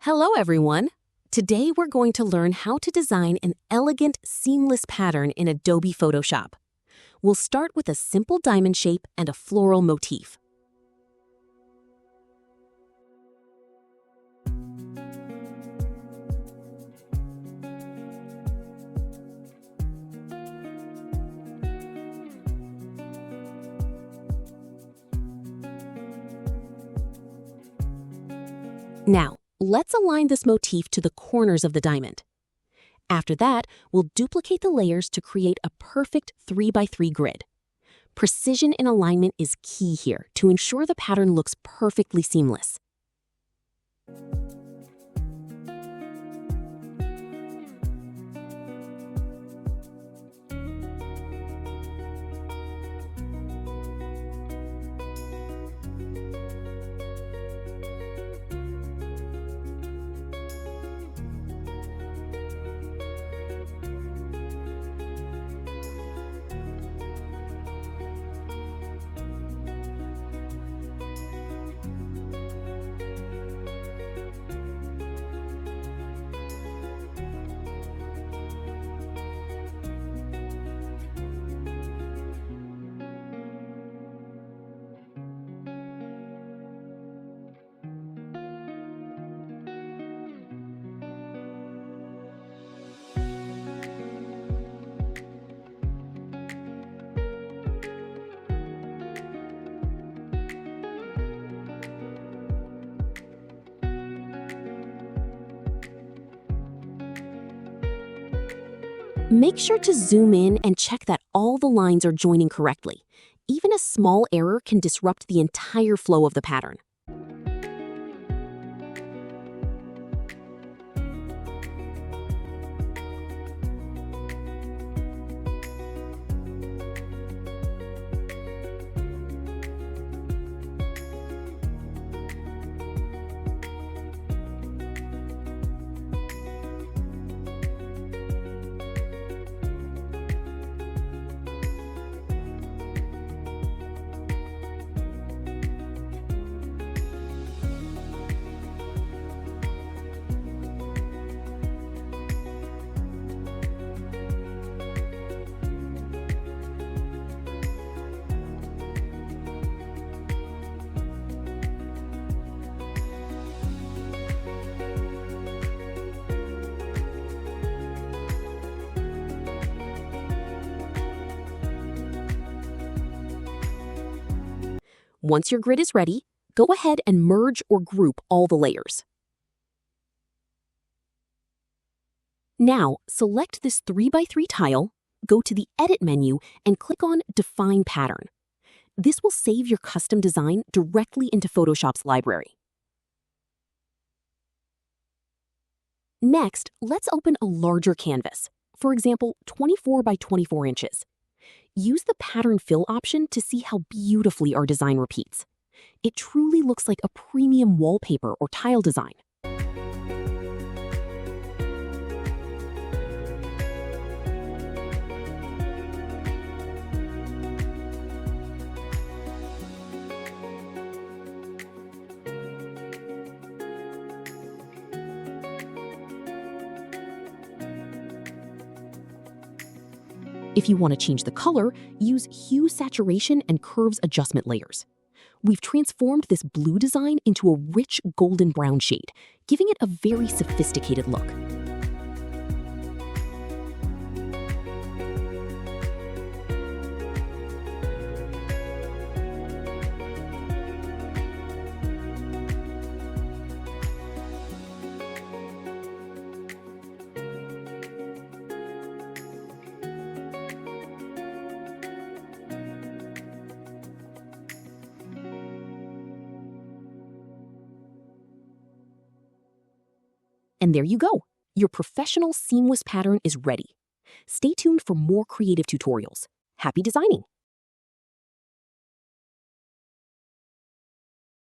Hello, everyone. Today we're going to learn how to design an elegant, seamless pattern in Adobe Photoshop. We'll start with a simple diamond shape and a floral motif. Now, let's align this motif to the corners of the diamond. After that, we'll duplicate the layers to create a perfect 3x3 grid. Precision in alignment is key here to ensure the pattern looks perfectly seamless. Make sure to zoom in and check that all the lines are joining correctly. Even a small error can disrupt the entire flow of the pattern. Once your grid is ready, go ahead and merge or group all the layers. Now, select this 3x3 tile, go to the Edit menu, and click on Define Pattern. This will save your custom design directly into Photoshop's library. Next, let's open a larger canvas, for example, 24 by 24 inches. Use the Pattern Fill option to see how beautifully our design repeats. It truly looks like a premium wallpaper or tile design. If you want to change the color, use Hue Saturation and Curves Adjustment layers. We've transformed this blue design into a rich golden brown shade, giving it a very sophisticated look. And there you go. Your professional seamless pattern is ready. Stay tuned for more creative tutorials. Happy designing!